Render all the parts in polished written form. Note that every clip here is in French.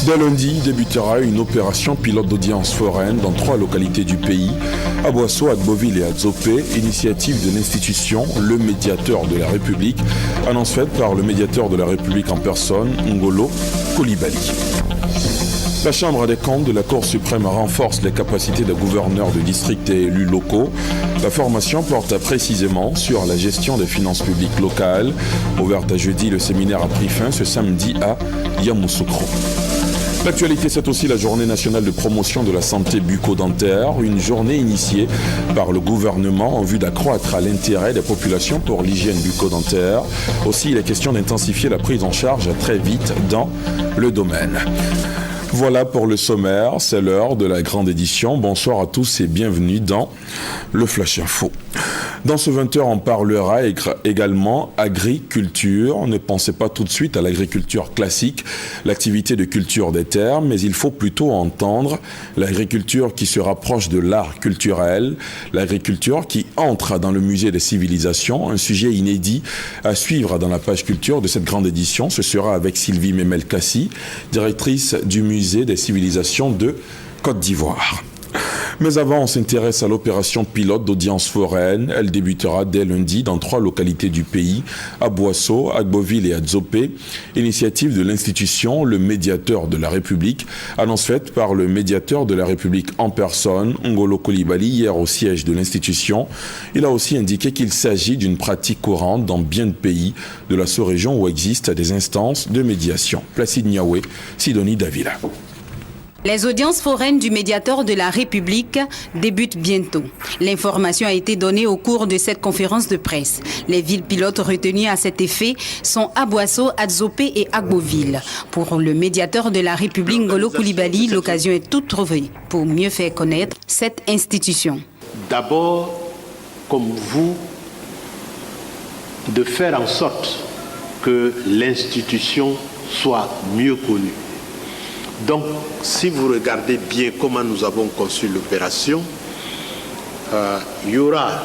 Dès lundi débutera une opération pilote d'audience foraine dans 3 localités du pays, à Boasso, Agboville et à Dzopé, initiative de l'institution Le Médiateur de la République, annonce faite par le médiateur de la République en personne, Ngolo Coulibaly. La Chambre des comptes de la Cour suprême renforce les capacités des gouverneurs de district et élus locaux. La formation porte précisément sur la gestion des finances publiques locales. Ouverte à jeudi, le séminaire a pris fin ce samedi à Yamoussoukro. L'actualité, c'est aussi la journée nationale de promotion de la santé bucco-dentaire, une journée initiée par le gouvernement en vue d'accroître l'intérêt des populations pour l'hygiène bucco-dentaire. Aussi, il est question d'intensifier la prise en charge très vite dans le domaine. Voilà pour le sommaire, c'est l'heure de la grande édition. Bonsoir à tous et bienvenue dans le Flash Info. Dans ce 20h, on parlera également agriculture. Ne pensez pas tout de suite à l'agriculture classique, l'activité de culture des terres, mais il faut plutôt entendre l'agriculture qui se rapproche de l'art culturel, l'agriculture qui entre dans le musée des civilisations, un sujet inédit à suivre dans la page culture de cette grande édition. Ce sera avec Sylvie Memel-Kassi, directrice du musée des civilisations de Côte d'Ivoire. Mais avant, on s'intéresse à l'opération pilote d'audience foraine. Elle débutera dès lundi dans 3 localités du pays, à Boasso, Agboville et à Dzopé. Initiative de l'institution Le Médiateur de la République, annonce faite par le médiateur de la République en personne, Ngolo Coulibaly, hier au siège de l'institution. Il a aussi indiqué qu'il s'agit d'une pratique courante dans bien de pays de la sous-région où existent des instances de médiation. Placide Niaoué, Sidonie Davila. Les audiences foraines du médiateur de la République débutent bientôt. L'information a été donnée au cours de cette conférence de presse. Les villes pilotes retenues à cet effet sont Aboasso, Adzopé et Agboville. Pour le médiateur de la République, Ngolo Coulibaly, l'occasion est toute trouvée pour mieux faire connaître cette institution. D'abord, comme vous, de faire en sorte que l'institution soit mieux connue. Donc, si vous regardez bien comment nous avons conçu l'opération, il y aura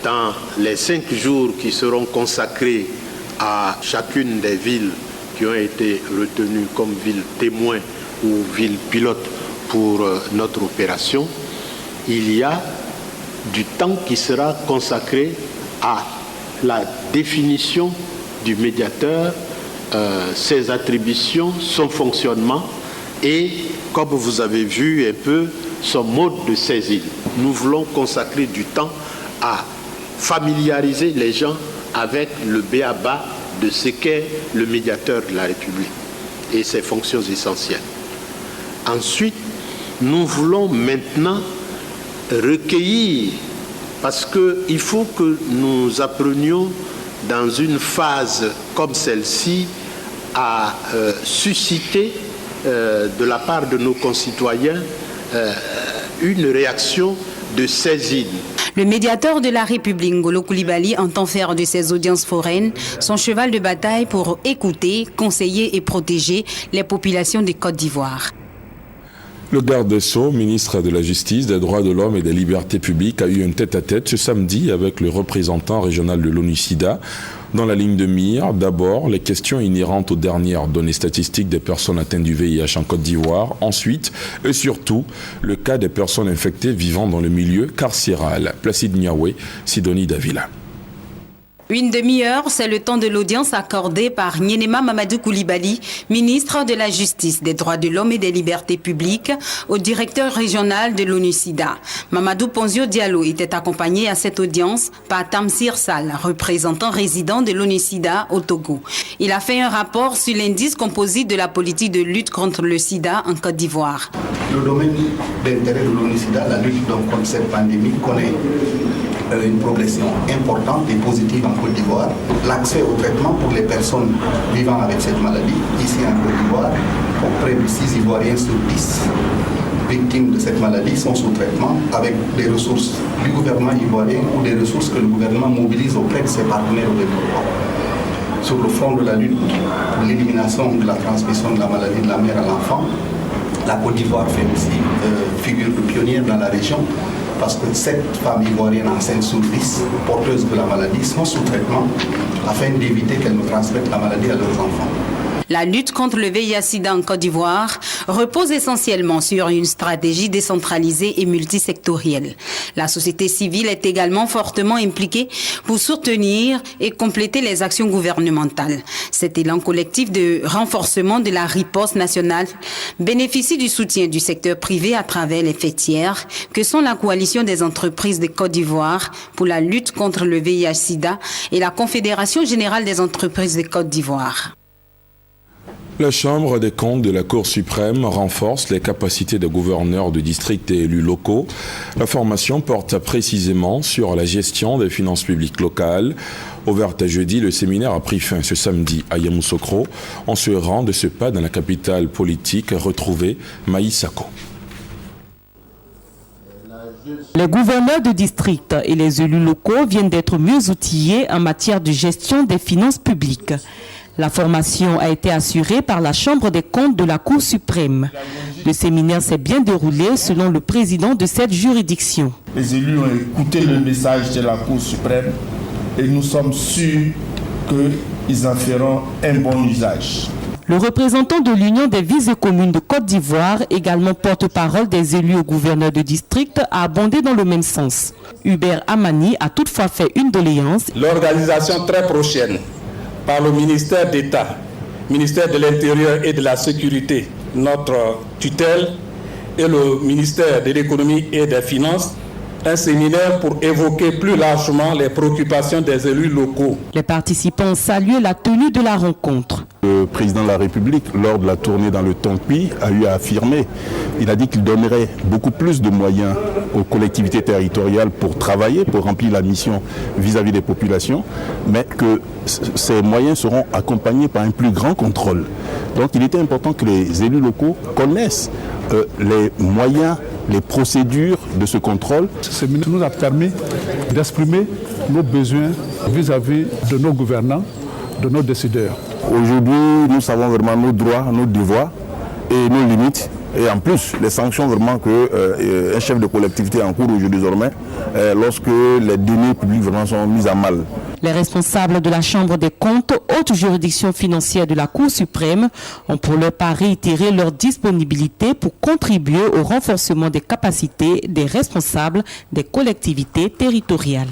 dans les 5 jours qui seront consacrés à chacune des villes qui ont été retenues comme villes témoins ou villes pilotes pour notre opération, il y a du temps qui sera consacré à la définition du médiateur, ses attributions, son fonctionnement et, comme vous avez vu un peu, son mode de saisine. Nous voulons consacrer du temps à familiariser les gens avec le b.a.-ba de ce qu'est le médiateur de la République et ses fonctions essentielles. Ensuite, nous voulons maintenant recueillir, parce qu'il faut que nous apprenions dans une phase comme celle-ci à susciter de la part de nos concitoyens une réaction de saisine. Le médiateur de la République, Ngolo Coulibaly, entend faire de ces audiences foraines son cheval de bataille pour écouter, conseiller et protéger les populations de Côte d'Ivoire. Le garde des Sceaux, ministre de la Justice, des Droits de l'Homme et des Libertés publiques, a eu un tête-à-tête ce samedi avec le représentant régional de l'ONU-SIDA. Dans la ligne de mire, d'abord, les questions inhérentes aux dernières données statistiques des personnes atteintes du VIH en Côte d'Ivoire. Ensuite, et surtout, le cas des personnes infectées vivant dans le milieu carcéral. Placide Niaoué, Sidonie Davila. Une demi-heure, c'est le temps de l'audience accordée par Nyenema Mamadou Coulibaly, ministre de la Justice, des Droits de l'Homme et des Libertés publiques, au directeur régional de l'ONU-SIDA. Mamadou Ponzio Diallo était accompagné à cette audience par Tamsir Sall, représentant résident de l'ONU-SIDA au Togo. Il a fait un rapport sur l'indice composite de la politique de lutte contre le sida en Côte d'Ivoire. Le domaine d'intérêt de l'ONU-SIDA, la lutte contre cette pandémie, connaît une progression importante et positive en Côte d'Ivoire. L'accès au traitement pour les personnes vivant avec cette maladie, ici en Côte d'Ivoire, auprès de 6 Ivoiriens sur 10 victimes de cette maladie sont sous traitement avec des ressources du gouvernement ivoirien ou des ressources que le gouvernement mobilise auprès de ses partenaires au développement. Sur le front de la lutte pour l'élimination de la transmission de la maladie de la mère à l'enfant, la Côte d'Ivoire fait aussi figure de pionnière dans la région, parce que 7 femmes ivoiriennes enceintes sur 10 porteuses de la maladie sont sous traitement afin d'éviter qu'elles ne transmettent la maladie à leurs enfants. La lutte contre le VIH-Sida en Côte d'Ivoire repose essentiellement sur une stratégie décentralisée et multisectorielle. La société civile est également fortement impliquée pour soutenir et compléter les actions gouvernementales. Cet élan collectif de renforcement de la riposte nationale bénéficie du soutien du secteur privé à travers les fêtières que sont la Coalition des entreprises de Côte d'Ivoire pour la lutte contre le VIH-Sida et la Confédération générale des entreprises de Côte d'Ivoire. La Chambre des comptes de la Cour suprême renforce les capacités des gouverneurs de district et élus locaux. La formation porte précisément sur la gestion des finances publiques locales. Ouverte à jeudi, le séminaire a pris fin ce samedi à Yamoussoukro. On se rend de ce pas dans la capitale politique retrouvée, Maïsako. Les gouverneurs de district et les élus locaux viennent d'être mieux outillés en matière de gestion des finances publiques. La formation a été assurée par la Chambre des comptes de la Cour suprême. Le séminaire s'est bien déroulé selon le président de cette juridiction. Les élus ont écouté le message de la Cour suprême et nous sommes sûrs qu'ils en feront un bon usage. Le représentant de l'Union des villes et communes de Côte d'Ivoire, également porte-parole des élus au gouverneur de district, a abondé dans le même sens. Hubert Amani a toutefois fait une doléance. L'organisation très prochaine par le ministère d'État, ministère de l'Intérieur et de la Sécurité, notre tutelle, et le ministère de l'Économie et des Finances, un séminaire pour évoquer plus largement les préoccupations des élus locaux. Les participants ont salué la tenue de la rencontre. Le président de la République, lors de la tournée dans le Tonpi, a eu à affirmer, il a dit qu'il donnerait beaucoup plus de moyens aux collectivités territoriales pour travailler, pour remplir la mission vis-à-vis des populations, mais que ces moyens seront accompagnés par un plus grand contrôle. Donc il était important que les élus locaux connaissent les moyens, les procédures de ce contrôle. Ce séminaire nous a permis d'exprimer nos besoins vis-à-vis de nos gouvernants, de nos décideurs. Aujourd'hui, nous savons vraiment nos droits, nos devoirs et nos limites. Et en plus, les sanctions vraiment qu'un chef de collectivité encourt aujourd'hui désormais lorsque les deniers publics vraiment sont mis à mal. Les responsables de la Chambre des comptes, haute juridiction financière de la Cour suprême, ont pour leur part réitéré leur disponibilité pour contribuer au renforcement des capacités des responsables des collectivités territoriales.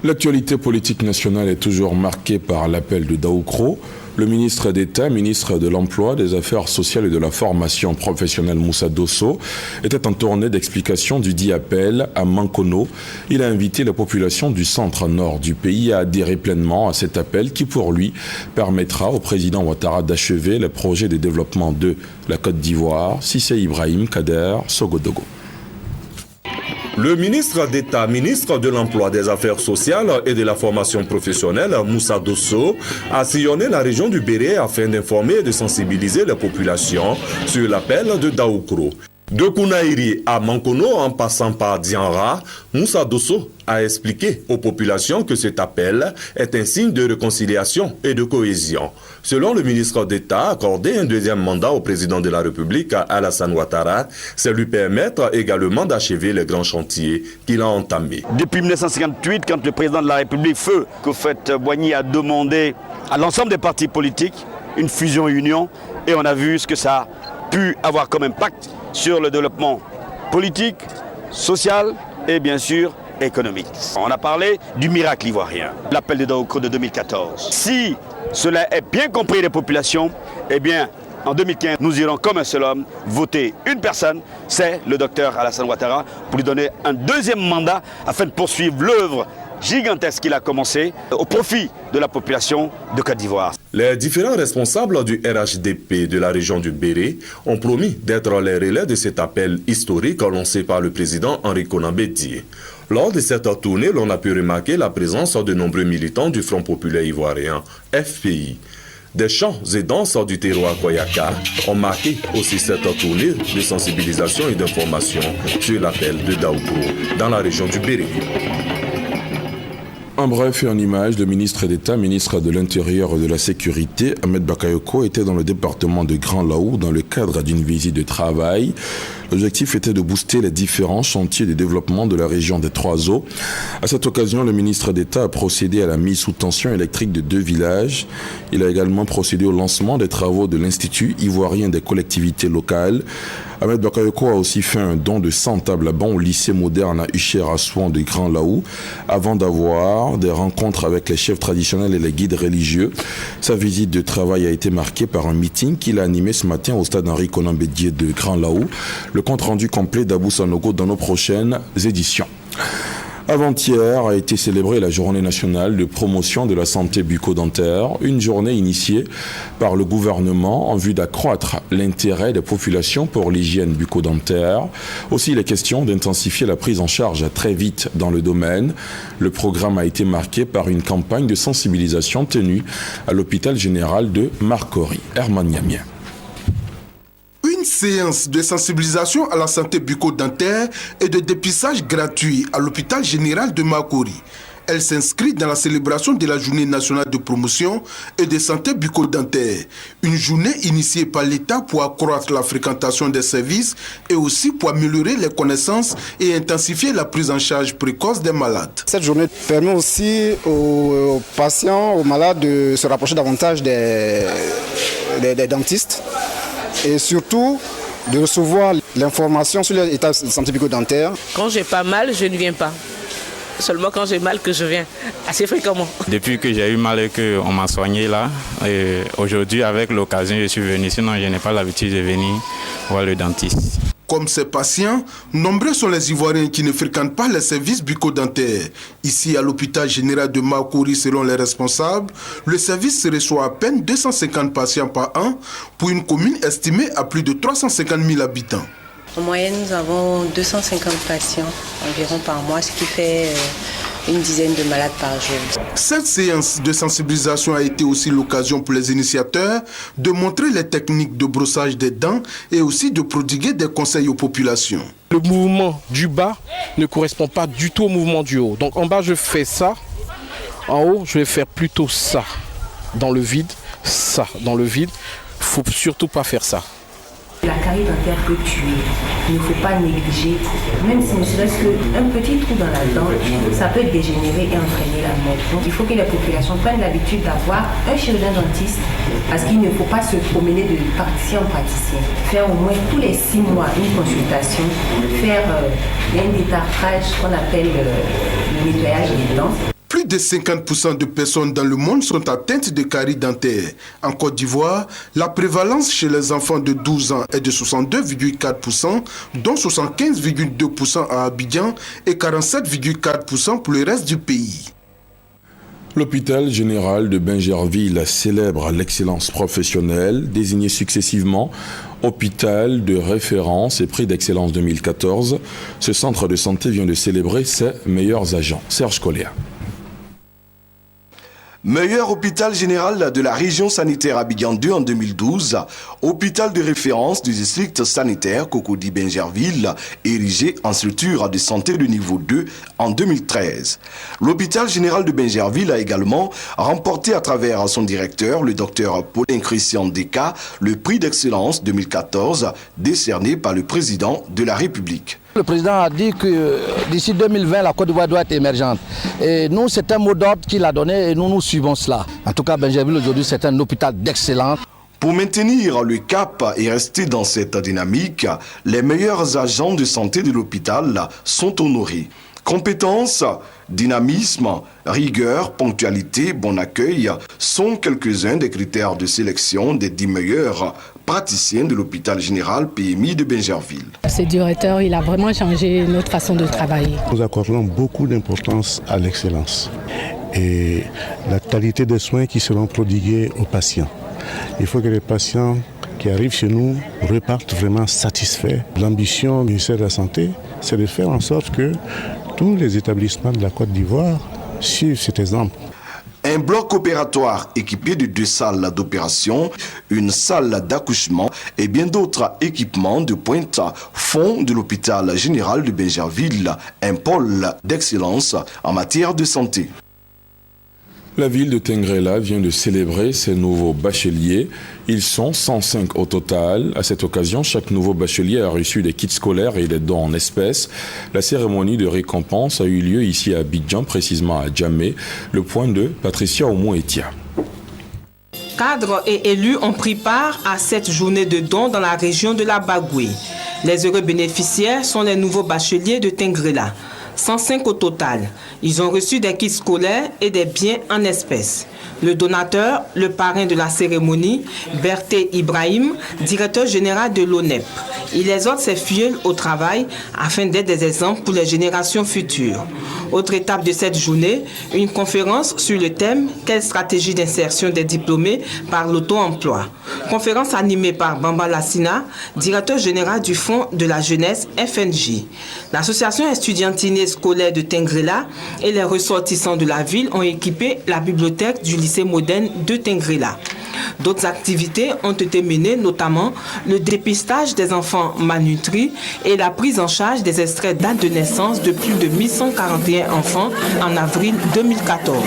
L'actualité politique nationale est toujours marquée par l'appel de Daoukro. Le ministre d'État, ministre de l'Emploi, des Affaires sociales et de la formation professionnelle Moussa Dosso était en tournée d'explication du dit appel à Mankono. Il a invité la population du centre-nord du pays à adhérer pleinement à cet appel qui, pour lui, permettra au président Ouattara d'achever le projet de développement de la Côte d'Ivoire. Sissé Ibrahim Kader, Sogodogo. Le ministre d'État, ministre de l'Emploi, des Affaires sociales et de la formation professionnelle, Moussa Dosso, a sillonné la région du Béré afin d'informer et de sensibiliser la population sur l'appel de Daoukro. De Kounaïri à Mankono, en passant par Dianra, Moussa Dosso a expliqué aux populations que cet appel est un signe de réconciliation et de cohésion. Selon le ministre d'État, accorder un deuxième mandat au président de la République, Alassane Ouattara, c'est lui permettre également d'achever les grands chantiers qu'il a entamés. Depuis 1958, quand le président de la République, feu Houphouët-Boigny, a demandé à l'ensemble des partis politiques une fusion-union, et on a vu ce que ça a pu avoir comme impact sur le développement politique, social et bien sûr économique. On a parlé du miracle ivoirien, l'appel de Daoukro de 2014. Si cela est bien compris des populations, eh bien en 2015, nous irons comme un seul homme voter une personne, c'est le docteur Alassane Ouattara, pour lui donner un deuxième mandat afin de poursuivre l'œuvre gigantesque qu'il a commencé au profit de la population de Côte d'Ivoire. Les différents responsables du RHDP de la région du Béré ont promis d'être les relais de cet appel historique lancé par le président Henri Konan Bédié. Lors de cette tournée, l'on a pu remarquer la présence de nombreux militants du Front populaire ivoirien, FPI. Des chants et danses du terroir Koyaka ont marqué aussi cette tournée de sensibilisation et d'information sur l'appel de Daoukro dans la région du Béré. En bref et en image, le ministre d'État, ministre de l'Intérieur et de la Sécurité, Ahmed Bakayoko, était dans le département de Grand Laou dans le cadre d'une visite de travail. L'objectif était de booster les différents chantiers de développement de la région des Trois Eaux. À cette occasion, le ministre d'État a procédé à la mise sous tension électrique de 2 villages. Il a également procédé au lancement des travaux de l'Institut ivoirien des collectivités locales. Ahmed Bakayoko a aussi fait un don de 100 tables à banc au lycée moderne à Ucher-Assouan de Grand Laou avant d'avoir des rencontres avec les chefs traditionnels et les guides religieux. Sa visite de travail a été marquée par un meeting qu'il a animé ce matin au stade Henri Conan Bédié de Grand Laou. Le compte rendu complet d'Abou Sanogo dans nos prochaines éditions. Avant-hier a été célébrée la journée nationale de promotion de la santé bucco-dentaire, une journée initiée par le gouvernement en vue d'accroître l'intérêt des populations pour l'hygiène bucco-dentaire. Aussi, il est question d'intensifier la prise en charge très vite dans le domaine. Le programme a été marqué par une campagne de sensibilisation tenue à l'hôpital général de Marcory. Herman Niamien. Une séance de sensibilisation à la santé bucco-dentaire et de dépistage gratuit à l'hôpital général de Marcory. Elle s'inscrit dans la célébration de la journée nationale de promotion et de santé bucco-dentaire. Une journée initiée par l'État pour accroître la fréquentation des services et aussi pour améliorer les connaissances et intensifier la prise en charge précoce des malades. Cette journée permet aussi aux patients, aux malades de se rapprocher davantage des dentistes. Et surtout de recevoir l'information sur l'état de santé bucco-dentaire. Quand j'ai pas mal, je ne viens pas. Seulement quand j'ai mal que je viens, assez fréquemment. Depuis que j'ai eu mal et qu'on m'a soigné là, aujourd'hui avec l'occasion je suis venu, sinon je n'ai pas l'habitude de venir voir le dentiste. Comme ces patients, nombreux sont les Ivoiriens qui ne fréquentent pas les services bucco-dentaires. Ici, à l'hôpital général de Marcory, selon les responsables, le service reçoit à peine 250 patients par an pour une commune estimée à plus de 350 000 habitants. En moyenne, nous avons 250 patients environ par mois, ce qui fait une dizaine de malades par jour. Cette séance de sensibilisation a été aussi l'occasion pour les initiateurs de montrer les techniques de brossage des dents et aussi de prodiguer des conseils aux populations. Le mouvement du bas ne correspond pas du tout au mouvement du haut. Donc en bas, je fais ça. En haut, je vais faire plutôt ça. Dans le vide, ça. Dans le vide, il ne faut surtout pas faire ça. La carie dentaire peut tuer, il ne faut pas négliger, même si ne serait-ce qu'un petit trou dans la dent, ça peut dégénérer et entraîner la mort. Donc il faut que les populations prennent l'habitude d'avoir un chirurgien dentiste, parce qu'il ne faut pas se promener de praticien en praticien. Faire au moins tous les 6 mois une consultation, faire un détartrage, ce qu'on appelle le nettoyage des dents. Plus de 50% de personnes dans le monde sont atteintes de caries dentaires. En Côte d'Ivoire, la prévalence chez les enfants de 12 ans est de 62,4%, dont 75,2% à Abidjan et 47,4% pour le reste du pays. L'hôpital général de Bingerville célèbre l'excellence professionnelle, désigné successivement hôpital de référence et prix d'excellence 2014. Ce centre de santé vient de célébrer ses meilleurs agents. Serge Colléa. Meilleur hôpital général de la région sanitaire Abidjan 2 en 2012, hôpital de référence du district sanitaire Cocody Bingerville, érigé en structure de santé de niveau 2 en 2013. L'hôpital général de Bingerville a également remporté à travers son directeur, le docteur Paulin Christian Deka, le prix d'excellence 2014 décerné par le président de la République. Le président a dit que d'ici 2020, la Côte d'Ivoire doit être émergente. Et nous, c'est un mot d'ordre qu'il a donné et nous suivons cela. En tout cas, Bingerville aujourd'hui, c'est un hôpital d'excellence. Pour maintenir le cap et rester dans cette dynamique, les meilleurs agents de santé de l'hôpital sont honorés. Compétences, dynamisme, rigueur, ponctualité, bon accueil sont quelques-uns des critères de sélection des 10 meilleurs praticiens de l'hôpital général PMI de Bingerville. Ce directeur, il a vraiment changé notre façon de travailler. Nous accordons beaucoup d'importance à l'excellence et la qualité des soins qui seront prodigués aux patients. Il faut que les patients qui arrivent chez nous repartent vraiment satisfaits. L'ambition du ministère de la Santé, c'est de faire en sorte que tous les établissements de la Côte d'Ivoire suivent cet exemple. Un bloc opératoire équipé de 2 salles d'opération, une salle d'accouchement et bien d'autres équipements de pointe font de l'hôpital général de Bingerville un pôle d'excellence en matière de santé. La ville de Tengrela vient de célébrer ses nouveaux bacheliers. Ils sont 105 au total. À cette occasion, chaque nouveau bachelier a reçu des kits scolaires et des dons en espèces. La cérémonie de récompense a eu lieu ici à Abidjan, précisément à Djamé. Le point de Patricia Oumou-Etia. Cadres et élus ont pris part à cette journée de dons dans la région de la Bagoué. Les heureux bénéficiaires sont les nouveaux bacheliers de Tengrela. 105 au total. Ils ont reçu des kits scolaires et des biens en espèces. Le donateur, le parrain de la cérémonie, Berté Ibrahim, directeur général de l'ONEP. Il exhorte ses filleuls au travail afin d'être des exemples pour les générations futures. Autre étape de cette journée, une conférence sur le thème « Quelle stratégie d'insertion des diplômés par l'auto-emploi ?» Conférence animée par Bamba Lassina, directeur général du Fonds de la jeunesse FNJ. L'association estudiantine scolaire de Tengrela et les ressortissants de la ville ont équipé la bibliothèque du lycée moderne de Tengrela. D'autres activités ont été menées, notamment le dépistage des enfants malnutris et la prise en charge des extraits date de naissance de plus de 1141 enfants en avril 2014.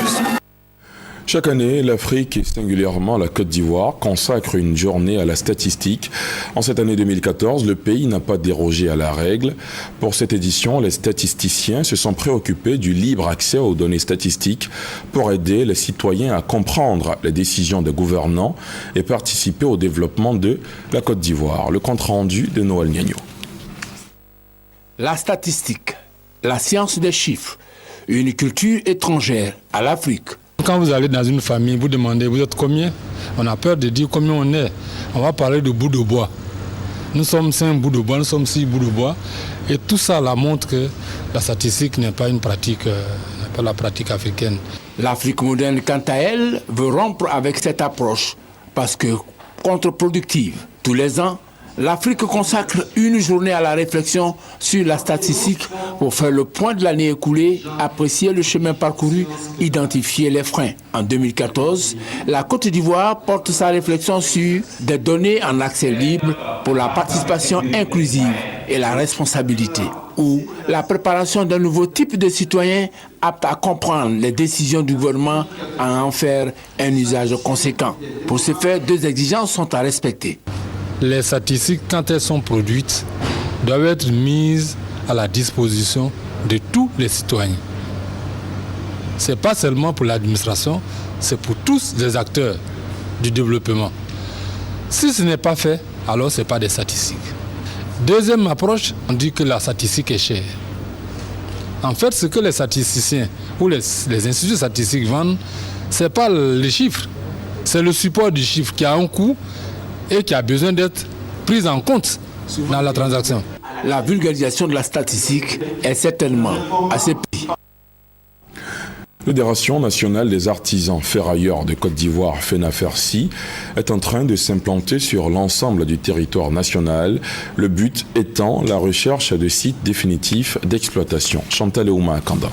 Chaque année, l'Afrique et singulièrement la Côte d'Ivoire consacre une journée à la statistique. En cette année 2014, le pays n'a pas dérogé à la règle. Pour cette édition, les statisticiens se sont préoccupés du libre accès aux données statistiques pour aider les citoyens à comprendre les décisions des gouvernants et participer au développement de la Côte d'Ivoire. Le compte-rendu de Noël Niagno. La statistique, la science des chiffres, une culture étrangère à l'Afrique. Quand vous allez dans une famille, vous demandez, vous êtes combien? On a peur de dire combien on est. On va parler de bouts de bois. Nous sommes 5 bouts de bois, nous sommes 6 bouts de bois. Et tout ça là montre que la statistique n'est pas une pratique, n'est pas la pratique africaine. L'Afrique moderne, quant à elle, veut rompre avec cette approche parce que contre-productive. Tous les ans, l'Afrique consacre une journée à la réflexion sur la statistique pour faire le point de l'année écoulée, apprécier le chemin parcouru, identifier les freins. En 2014, la Côte d'Ivoire porte sa réflexion sur des données en accès libre pour la participation inclusive et la responsabilité, ou la préparation d'un nouveau type de citoyen apte à comprendre les décisions du gouvernement et à en faire un usage conséquent. Pour ce faire, 2 exigences sont à respecter. Les statistiques, quand elles sont produites, doivent être mises à la disposition de tous les citoyens. Ce n'est pas seulement pour l'administration, c'est pour tous les acteurs du développement. Si ce n'est pas fait, alors ce n'est pas des statistiques. Deuxième approche, on dit que la statistique est chère. En fait, ce que les statisticiens ou les instituts statistiques vendent, ce n'est pas les chiffres, c'est le support du chiffre qui a un coût et qui a besoin d'être prise en compte dans la transaction. La vulgarisation de la statistique est certainement assez prise. La Fédération nationale des artisans ferrailleurs de Côte d'Ivoire, FENAFERCI, est en train de s'implanter sur l'ensemble du territoire national, le but étant la recherche de sites définitifs d'exploitation. Chantal Ouma Akanda.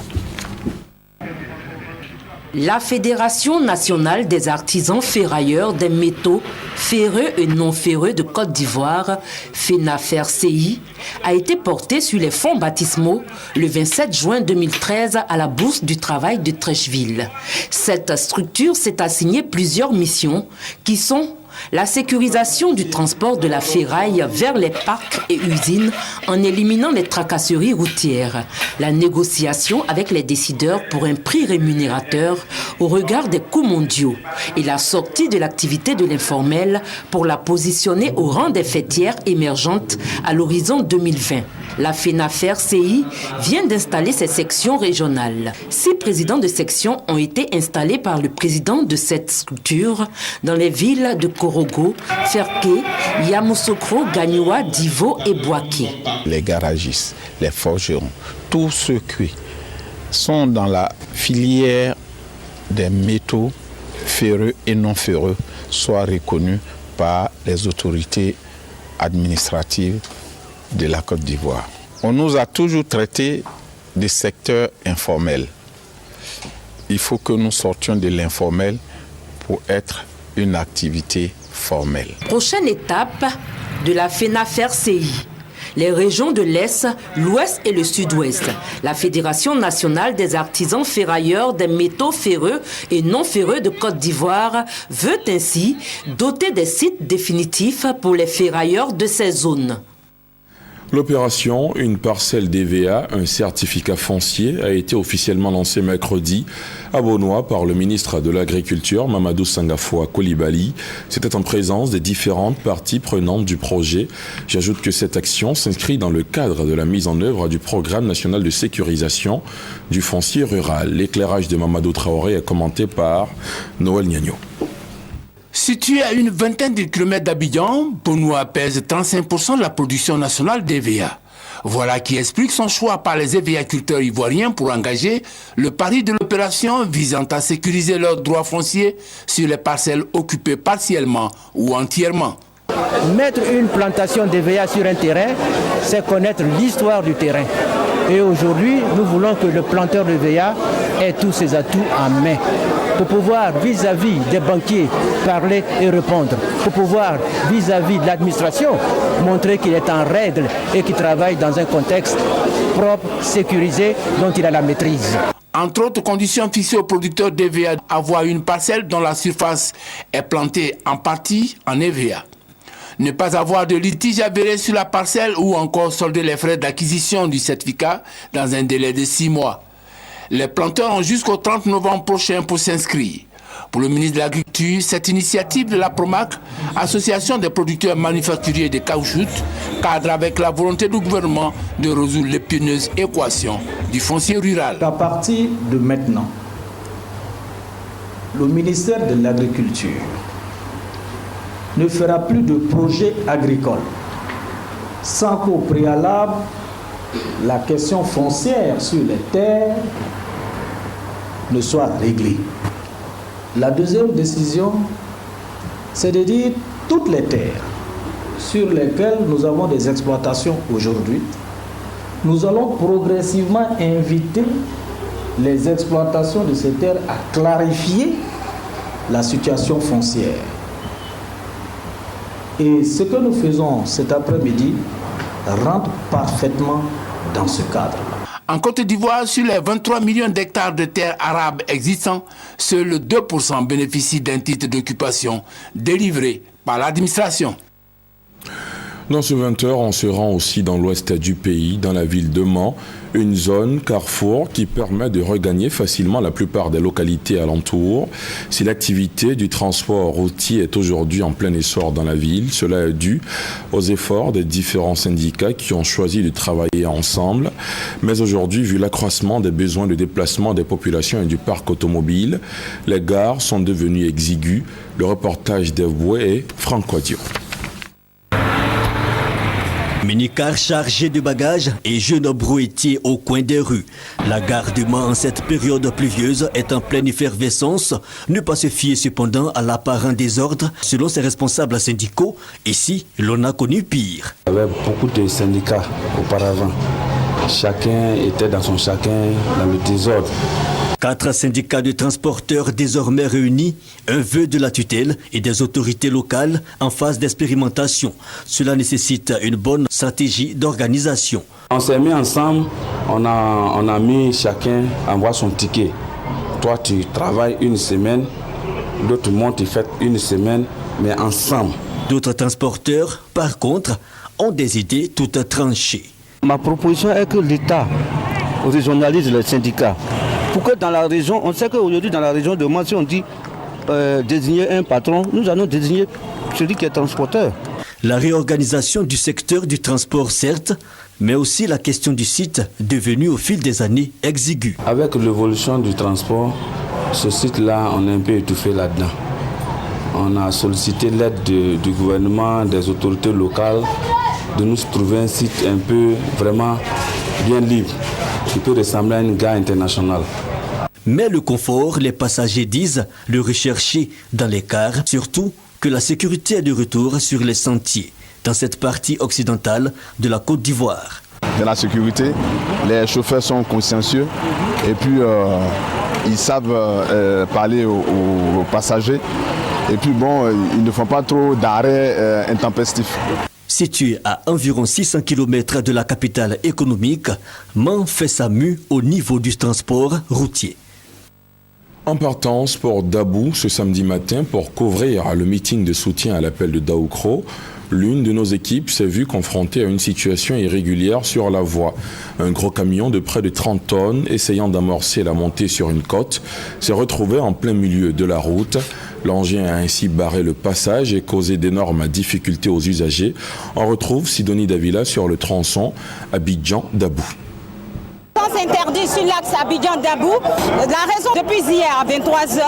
La Fédération nationale des artisans ferrailleurs des métaux ferreux et non ferreux de Côte d'Ivoire, FENAFERCI, a été portée sur les fonds baptismaux le 27 juin 2013 à la Bourse du Travail de Trècheville. Cette structure s'est assignée plusieurs missions qui sont la sécurisation du transport de la ferraille vers les parcs et usines en éliminant les tracasseries routières, la négociation avec les décideurs pour un prix rémunérateur au regard des coûts mondiaux et la sortie de l'activité de l'informel pour la positionner au rang des fêtières émergentes à l'horizon 2020. La FENAFERCI vient d'installer ses sections régionales. 6 présidents de sections ont été installés par le président de cette structure dans les villes de Korogo, Ferké, Yamoussoukro, Gagnoua, Divo et Boaké. Les garagistes, les forgerons, tous ceux qui sont dans la filière des métaux ferreux et non ferreux soient reconnus par les autorités administratives de la Côte d'Ivoire. On nous a toujours traités des secteurs informels. Il faut que nous sortions de l'informel pour être une activité formelle. Prochaine étape de la FENAFERCI, les régions de l'Est, l'Ouest et le Sud-Ouest. La Fédération nationale des artisans ferrailleurs des métaux ferreux et non ferreux de Côte d'Ivoire veut ainsi doter des sites définitifs pour les ferrailleurs de ces zones. L'opération Une parcelle d'EVA, un certificat foncier, a été officiellement lancée mercredi à Bonois par le ministre de l'Agriculture, Mamadou Sangafoua Coulibaly. C'était en présence des différentes parties prenantes du projet. J'ajoute que cette action s'inscrit dans le cadre de la mise en œuvre du programme national de sécurisation du foncier rural. L'éclairage de Mamadou Traoré est commenté par Noël Niagno. Situé à une vingtaine de kilomètres d'Abidjan, Bonois pèse 35% de la production nationale d'EVA. Voilà qui explique son choix par les EVA-culteurs ivoiriens pour engager le pari de l'opération visant à sécuriser leurs droits fonciers sur les parcelles occupées partiellement ou entièrement. Mettre une plantation d'EVA sur un terrain, c'est connaître l'histoire du terrain. Et aujourd'hui, nous voulons que le planteur d'EVA ait tous ses atouts en main pour pouvoir vis-à-vis des banquiers parler et répondre, pour pouvoir vis-à-vis de l'administration montrer qu'il est en règle et qu'il travaille dans un contexte propre, sécurisé, dont il a la maîtrise. Entre autres conditions fixées aux producteurs d'EVA, avoir une parcelle dont la surface est plantée en partie en EVA. Ne pas avoir de litige avéré sur la parcelle ou encore solder les frais d'acquisition du certificat dans un délai de 6 mois. Les planteurs ont jusqu'au 30 novembre prochain pour s'inscrire. Pour le ministre de l'Agriculture, cette initiative de la PROMAC, Association des producteurs manufacturiers de caoutchouc, cadre avec la volonté du gouvernement de résoudre l'épineuse équation du foncier rural. À partir de maintenant, le ministère de l'Agriculture ne fera plus de projets agricoles sans qu'au préalable, la question foncière sur les terres ne soit réglée. La deuxième décision, c'est de dire toutes les terres sur lesquelles nous avons des exploitations aujourd'hui, nous allons progressivement inviter les exploitations de ces terres à clarifier la situation foncière. Et ce que nous faisons cet après-midi rentre parfaitement dans ce cadre. En Côte d'Ivoire, sur les 23 millions d'hectares de terres arables existants, seuls 2% bénéficient d'un titre d'occupation délivré par l'administration. Dans ce 20h, on se rend aussi dans l'ouest du pays, dans la ville de Mans, une zone carrefour qui permet de regagner facilement la plupart des localités alentours. Si l'activité du transport routier est aujourd'hui en plein essor dans la ville, cela est dû aux efforts des différents syndicats qui ont choisi de travailler ensemble. Mais aujourd'hui, vu l'accroissement des besoins de déplacement des populations et du parc automobile, les gares sont devenues exiguës. Le reportage d'Evoué et Franck Wadio. Minicar chargé de bagages et jeunes brouettiers au coin des rues. La gare de Mans en cette période pluvieuse est en pleine effervescence. Ne pas se fier cependant à l'apparent désordre. Selon ses responsables syndicaux, ici, l'on a connu pire. Il y avait beaucoup de syndicats auparavant. Chacun était dans son chacun, dans le désordre. 4 syndicats de transporteurs désormais réunis, un vœu de la tutelle et des autorités locales en phase d'expérimentation. Cela nécessite une bonne stratégie d'organisation. On s'est mis ensemble, on a mis chacun envoie son ticket. Toi tu travailles une semaine, l'autre monte, il fait une semaine, mais ensemble. D'autres transporteurs, par contre, ont des idées toutes tranchées. Ma proposition est que l'État régionalise les syndicats. Pour que dans la région, on sait qu'aujourd'hui dans la région de Mans, si on dit désigner un patron, nous allons désigner celui qui est transporteur. La réorganisation du secteur du transport, certes, mais aussi la question du site, devenu au fil des années exigu. Avec l'évolution du transport, ce site-là, on est un peu étouffé là-dedans. On a sollicité l'aide du gouvernement, des autorités locales, de nous trouver un site un peu vraiment bien libre, qui peut ressembler à une gare internationale. Mais le confort, les passagers disent, le rechercher dans les cars, surtout que la sécurité est de retour sur les sentiers, dans cette partie occidentale de la Côte d'Ivoire. Dans la sécurité, les chauffeurs sont consciencieux et puis ils savent parler aux passagers. Et puis bon, ils ne font pas trop d'arrêts intempestifs. Situé à environ 600 km de la capitale économique, Mans fait sa mue au niveau du transport routier. En partance pour Dabou ce samedi matin pour couvrir le meeting de soutien à l'appel de Daoukro, l'une de nos équipes s'est vue confrontée à une situation irrégulière sur la voie. Un gros camion de près de 30 tonnes essayant d'amorcer la montée sur une côte s'est retrouvé en plein milieu de la route. L'engin a ainsi barré le passage et causé d'énormes difficultés aux usagers. On retrouve Sidonie Davila sur le tronçon Abidjan-Dabou. Interdit sur l'axe Abidjan-Dabou. La raison, depuis hier à 23h,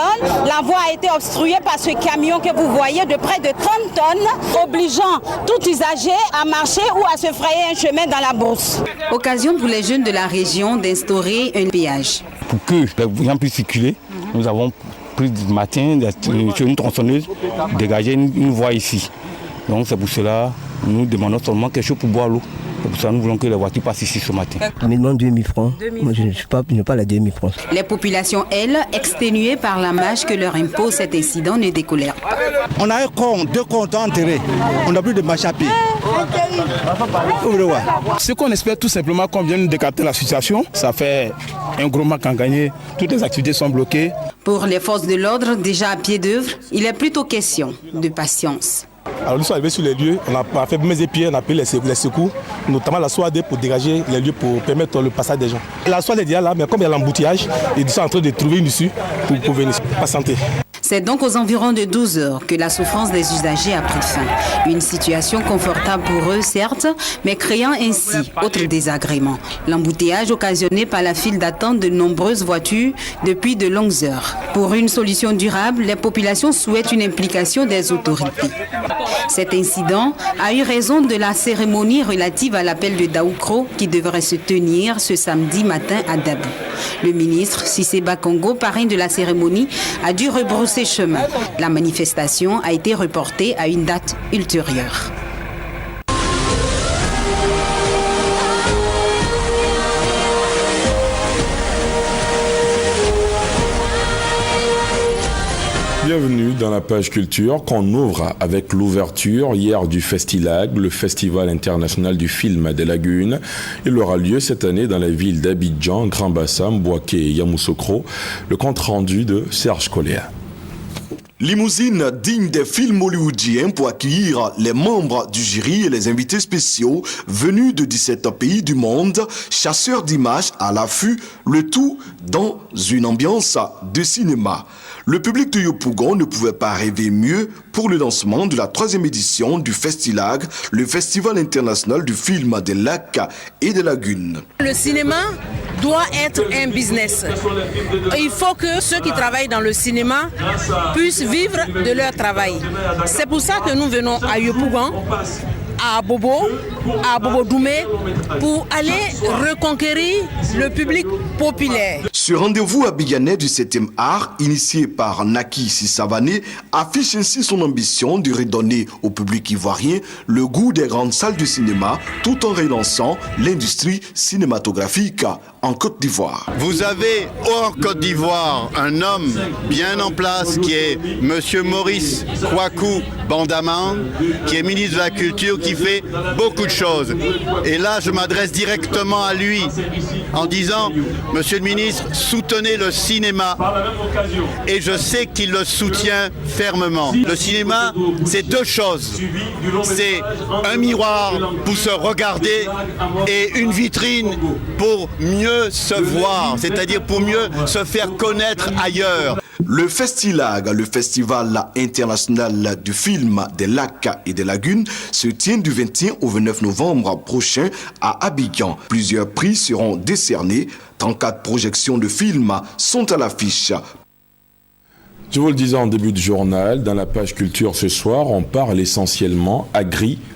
la voie a été obstruée par ce camion que vous voyez de près de 30 tonnes, obligeant tout usager à marcher ou à se frayer un chemin dans la brousse. Occasion pour les jeunes de la région d'instaurer un péage. Pour que les gens puissent circuler, nous avons pris du matin sur une tronçonneuse, dégager une voie ici. Donc c'est pour cela que nous demandons seulement quelque chose pour boire l'eau. C'est pour ça que nous voulons que les voitures passent ici ce matin. On me demande 2000 francs. Moi, je n'ai pas les 2000 francs. Les populations, elles, exténuées par la marge que leur impose cet incident, ne décolèrent pas. On a deux comptes enterrés. On n'a plus de marche à pied. Ce qu'on espère tout simplement qu'on vienne décarter la situation, ça fait un gros manque à gagner. Toutes les activités sont bloquées. Pour les forces de l'ordre, déjà à pied d'œuvre, il est plutôt question de patience. Alors nous sommes arrivés sur les lieux, on a fait mes épiers, on a appelé les secours, notamment la SOAD pour dégager les lieux pour permettre le passage des gens. La SOAD est déjà là, mais comme il y a l'embouteillage, ils sont en train de trouver une issue pour venir patienter. C'est donc aux environs de 12 heures que la souffrance des usagers a pris fin. Une situation confortable pour eux, certes, mais créant ainsi autre désagrément. L'embouteillage occasionné par la file d'attente de nombreuses voitures depuis de longues heures. Pour une solution durable, les populations souhaitent une implication des autorités. Cet incident a eu raison de la cérémonie relative à l'appel de Daoukro qui devrait se tenir ce samedi matin à Dabou. Le ministre Cissé Bakongo, parrain de la cérémonie, a dû rebrousser chemin. La manifestation a été reportée à une date ultérieure. Bienvenue dans la page culture qu'on ouvre avec l'ouverture hier du Festilag, le Festival international du film des lagunes. Il aura lieu cette année dans la ville d'Abidjan, Grand-Bassam, Bouaké et Yamoussoukro. Le compte rendu de Serge Colléa. Limousine digne des films hollywoodiens pour accueillir les membres du jury et les invités spéciaux venus de 17 pays du monde, chasseurs d'images à l'affût, le tout dans une ambiance de cinéma. Le public de Yopougon ne pouvait pas rêver mieux pour le lancement de la 3e édition du Festilag, le Festival international du film des lacs et des lagunes. Le cinéma doit être un business. Il faut que ceux qui travaillent dans le cinéma puissent vivre de leur travail. C'est pour ça que nous venons à Yopougon, à Bobo Doumé, pour aller reconquérir le public populaire. Ce rendez-vous abidjanais du 7e art, initié par Naki Sissavané, affiche ainsi son ambition de redonner au public ivoirien le goût des grandes salles de cinéma, tout en relançant l'industrie cinématographique en Côte d'Ivoire. Vous avez en Côte d'Ivoire un homme bien en place qui est Monsieur Maurice Kouakou Bandaman, qui est ministre de la Culture, qui fait beaucoup de choses. Et là, je m'adresse directement à lui en disant, Monsieur le ministre, soutenez le cinéma. Et je sais qu'il le soutient fermement. Le cinéma, c'est deux choses. C'est un miroir pour se regarder et une vitrine pour mieux se voir, c'est-à-dire pour mieux se faire connaître ailleurs. Le Festilag, le Festival international du film des lacs et des lagunes, se tient du 21 au 29 novembre prochain à Abidjan. Plusieurs prix seront décernés. 34 projections de films sont à l'affiche. Je vous le disais en début de journal, dans la page culture ce soir, on parle essentiellement agriculture.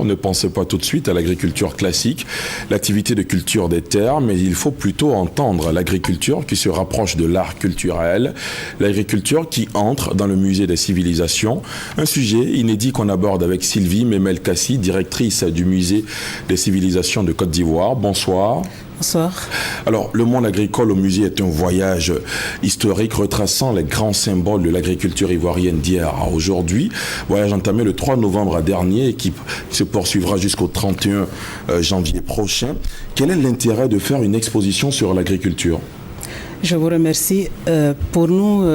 Ne pensez pas tout de suite à l'agriculture classique, l'activité de culture des terres, mais il faut plutôt entendre l'agriculture qui se rapproche de l'art culturel, l'agriculture qui entre dans le musée des civilisations. Un sujet inédit qu'on aborde avec Sylvie Memel-Kassi, directrice du musée des civilisations de Côte d'Ivoire. Bonsoir. Bonsoir. Alors, le monde agricole au musée est un voyage historique retraçant les grands symboles de l'agriculture ivoirienne d'hier à aujourd'hui. Voyage entamé le 3 novembre dernier et qui se poursuivra jusqu'au 31 janvier prochain. Quel est l'intérêt de faire une exposition sur l'agriculture ? Je vous remercie. Pour nous,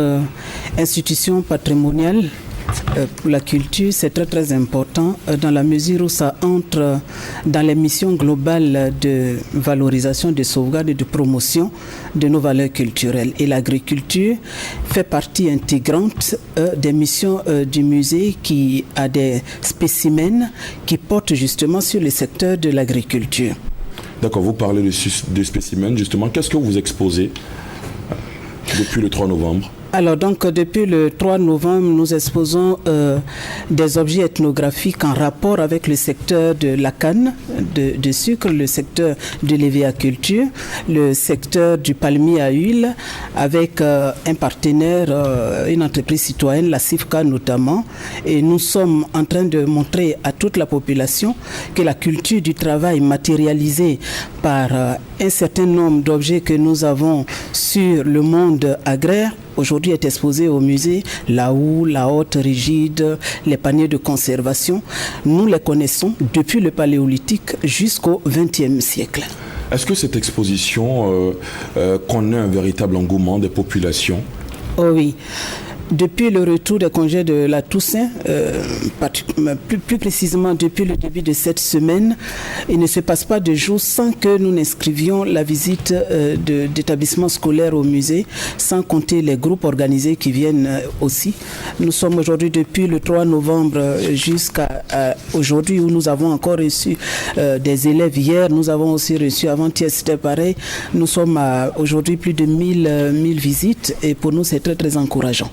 institution patrimoniale, pour la culture, c'est très très important dans la mesure où ça entre dans les missions globales de valorisation, de sauvegarde et de promotion de nos valeurs culturelles. Et l'agriculture fait partie intégrante des missions du musée qui a des spécimens qui portent justement sur le secteur de l'agriculture. D'accord, vous parlez de spécimens justement. Qu'est-ce que vous exposez depuis le 3 novembre ? Alors donc depuis le 3 novembre, nous exposons des objets ethnographiques en rapport avec le secteur de la canne de sucre, le secteur de l'évéaculture, le secteur du palmier à huile, avec un partenaire, une entreprise citoyenne, la CIFCA notamment. Et nous sommes en train de montrer à toute la population que la culture du travail matérialisée par un certain nombre d'objets que nous avons sur le monde agraire aujourd'hui est exposé au musée, la houe, la hotte rigide, les paniers de conservation. Nous les connaissons depuis le paléolithique jusqu'au XXe siècle. Est-ce que cette exposition connaît un véritable engouement des populations ? Oh oui. Depuis le retour des congés de la Toussaint, plus précisément depuis le début de cette semaine, il ne se passe pas de jour sans que nous n'inscrivions la visite d'établissements scolaires au musée, sans compter les groupes organisés qui viennent aussi. Nous sommes aujourd'hui depuis le 3 novembre jusqu'à aujourd'hui où nous avons encore reçu des élèves hier, nous avons aussi reçu avant-hier, c'était pareil. Nous sommes à aujourd'hui plus de 1000 visites et pour nous c'est très très encourageant.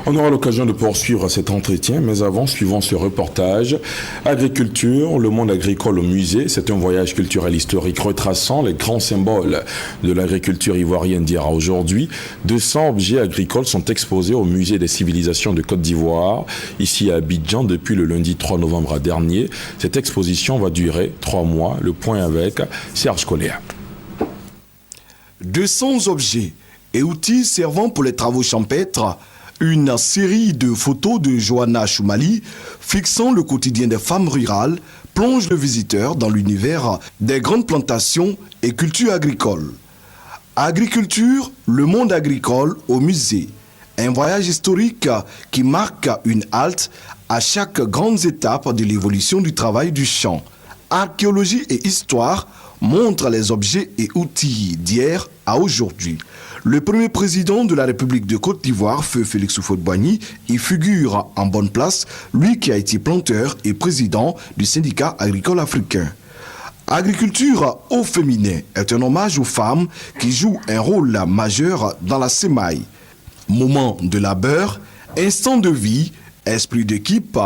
On aura l'occasion de poursuivre cet entretien, mais avant, suivons ce reportage. Agriculture, le monde agricole au musée, c'est un voyage culturel historique retraçant les grands symboles de l'agriculture ivoirienne d'hier à aujourd'hui. 200 objets agricoles sont exposés au musée des civilisations de Côte d'Ivoire, ici à Abidjan, depuis le lundi 3 novembre dernier. Cette exposition va durer 3 mois. Le point avec Serge Coléa. 200 objets et outils servant pour les travaux champêtres. Une série de photos de Johanna Choumali fixant le quotidien des femmes rurales plonge le visiteur dans l'univers des grandes plantations et cultures agricoles. Agriculture, le monde agricole au musée. Un voyage historique qui marque une halte à chaque grande étape de l'évolution du travail du champ. Archéologie et histoire montrent les objets et outils d'hier à aujourd'hui. Le premier président de la République de Côte d'Ivoire, Feu Félix Houphouët-Boigny, y figure en bonne place, lui qui a été planteur et président du syndicat agricole africain. Agriculture au féminin est un hommage aux femmes qui jouent un rôle majeur dans la sémaille. Moment de labeur, instant de vie, esprit d'équipe,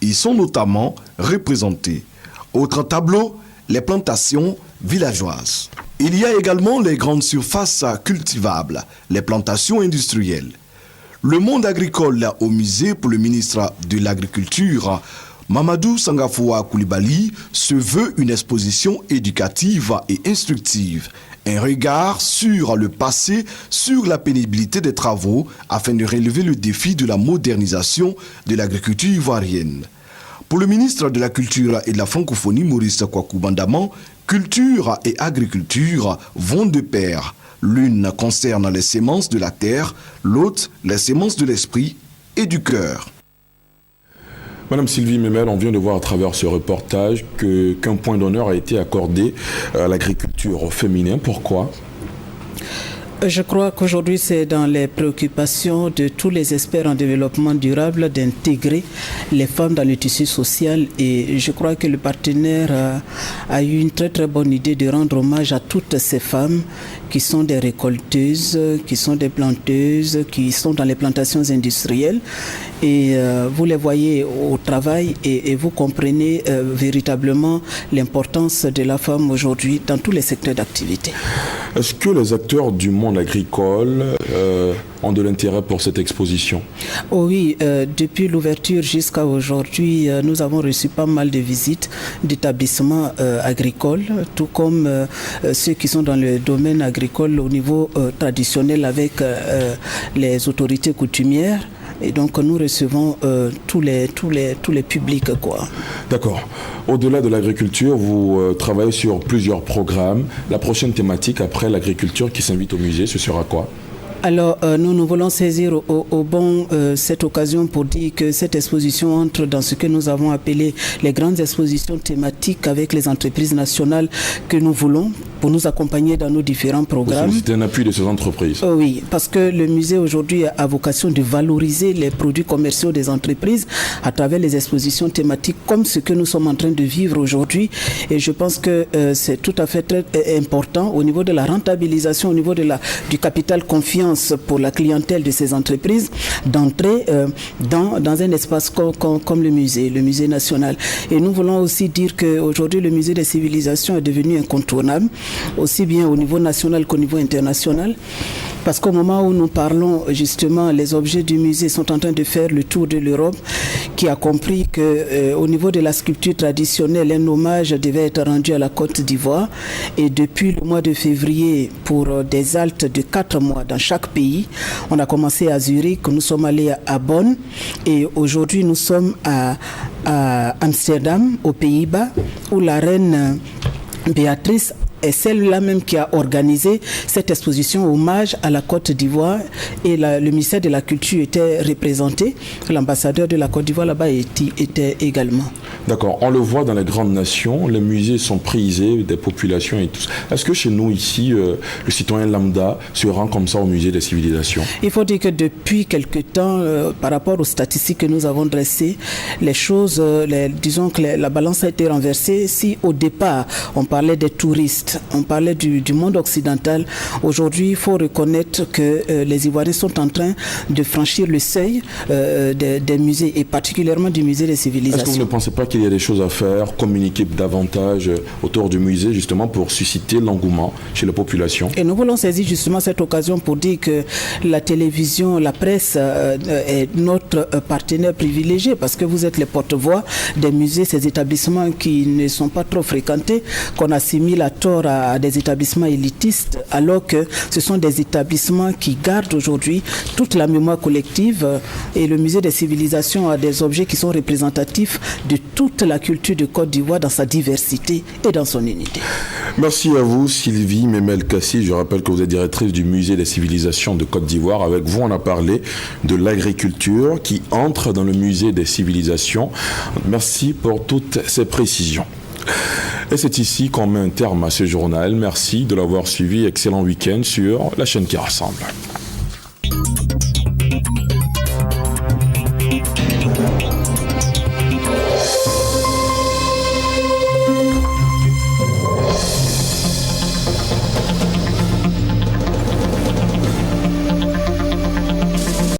y sont notamment représentés. Autre tableau, les plantations villageoises. Il y a également les grandes surfaces cultivables, les plantations industrielles. Le monde agricole au musée pour le ministre de l'Agriculture, Mamadou Sangafoua Koulibaly, se veut une exposition éducative et instructive. Un regard sur le passé, sur la pénibilité des travaux, afin de relever le défi de la modernisation de l'agriculture ivoirienne. Pour le ministre de la Culture et de la Francophonie, Maurice Kwaku Bandaman, culture et agriculture vont de pair. L'une concerne les semences de la terre, l'autre les semences de l'esprit et du cœur. Madame Sylvie Memel, on vient de voir à travers ce reportage qu'un point d'honneur a été accordé à l'agriculture féminine. Pourquoi ? Je crois qu'aujourd'hui, c'est dans les préoccupations de tous les experts en développement durable d'intégrer les femmes dans le tissu social. Et je crois que le partenaire a eu une très très bonne idée de rendre hommage à toutes ces femmes qui sont des récolteuses, qui sont des planteuses, qui sont dans les plantations industrielles. Et vous les voyez au travail et vous comprenez véritablement l'importance de la femme aujourd'hui dans tous les secteurs d'activité. Est-ce que les acteurs du monde agricole ont de l'intérêt pour cette exposition? Oh oui, depuis l'ouverture jusqu'à aujourd'hui, nous avons reçu pas mal de visites d'établissements agricoles, tout comme ceux qui sont dans le domaine agricole au niveau traditionnel avec les autorités coutumières. Et donc nous recevons tous les publics, quoi. D'accord. Au-delà de l'agriculture, vous travaillez sur plusieurs programmes. La prochaine thématique après l'agriculture qui s'invite au musée, ce sera quoi? Alors, nous voulons saisir cette occasion pour dire que cette exposition entre dans ce que nous avons appelé les grandes expositions thématiques avec les entreprises nationales que nous voulons pour nous accompagner dans nos différents programmes. C'est un appui de ces entreprises. Oui, parce que le musée aujourd'hui a vocation de valoriser les produits commerciaux des entreprises à travers les expositions thématiques comme ce que nous sommes en train de vivre aujourd'hui. Et je pense que c'est tout à fait très important au niveau de la rentabilisation, au niveau de du capital confiance pour la clientèle de ces entreprises d'entrer dans un espace comme le musée national. Et nous voulons aussi dire qu'aujourd'hui le musée des civilisations est devenu incontournable, aussi bien au niveau national qu'au niveau international, parce qu'au moment où nous parlons justement, les objets du musée sont en train de faire le tour de l'Europe, qui a compris qu'au niveau de la sculpture traditionnelle, un hommage devait être rendu à la Côte d'Ivoire. Et depuis le mois de février, pour des haltes de 4 mois dans chaque pays, on a commencé à Zurich, nous sommes allés à Bonn et aujourd'hui nous sommes à Amsterdam, aux Pays-Bas, où la reine Béatrice est celle-là même qui a organisé cette exposition hommage à la Côte d'Ivoire et le ministère de la Culture était représenté. L'ambassadeur de la Côte d'Ivoire là-bas était également. D'accord, on le voit dans les grandes nations, les musées sont prisés des populations et tout. Est-ce que chez nous ici, le citoyen lambda se rend comme ça au musée des civilisations? Il faut dire que depuis quelque temps, par rapport aux statistiques que nous avons dressées, les choses, disons que la balance a été renversée. Si au départ, on parlait des touristes, on parlait du monde occidental, aujourd'hui, il faut reconnaître que les Ivoiriens sont en train de franchir le seuil des musées et particulièrement du musée des civilisations. Est-ce que vous ne pensez pas qu'il y a des choses à faire, communiquer davantage autour du musée justement pour susciter l'engouement chez la population? Et nous voulons saisir justement cette occasion pour dire que la télévision, la presse est notre partenaire privilégié parce que vous êtes les porte-voix des musées, ces établissements qui ne sont pas trop fréquentés, qu'on assimile à tort à des établissements élitistes, alors que ce sont des établissements qui gardent aujourd'hui toute la mémoire collective et le musée des civilisations a des objets qui sont représentatifs de toute la culture de Côte d'Ivoire dans sa diversité et dans son unité. Merci à vous Sylvie Memel-Kassi. Je rappelle que vous êtes directrice du musée des civilisations de Côte d'Ivoire. Avec vous, on a parlé de l'agriculture qui entre dans le musée des civilisations. Merci pour toutes ces précisions. Et c'est ici qu'on met un terme à ce journal. Merci de l'avoir suivi. Excellent week-end sur la chaîne qui rassemble.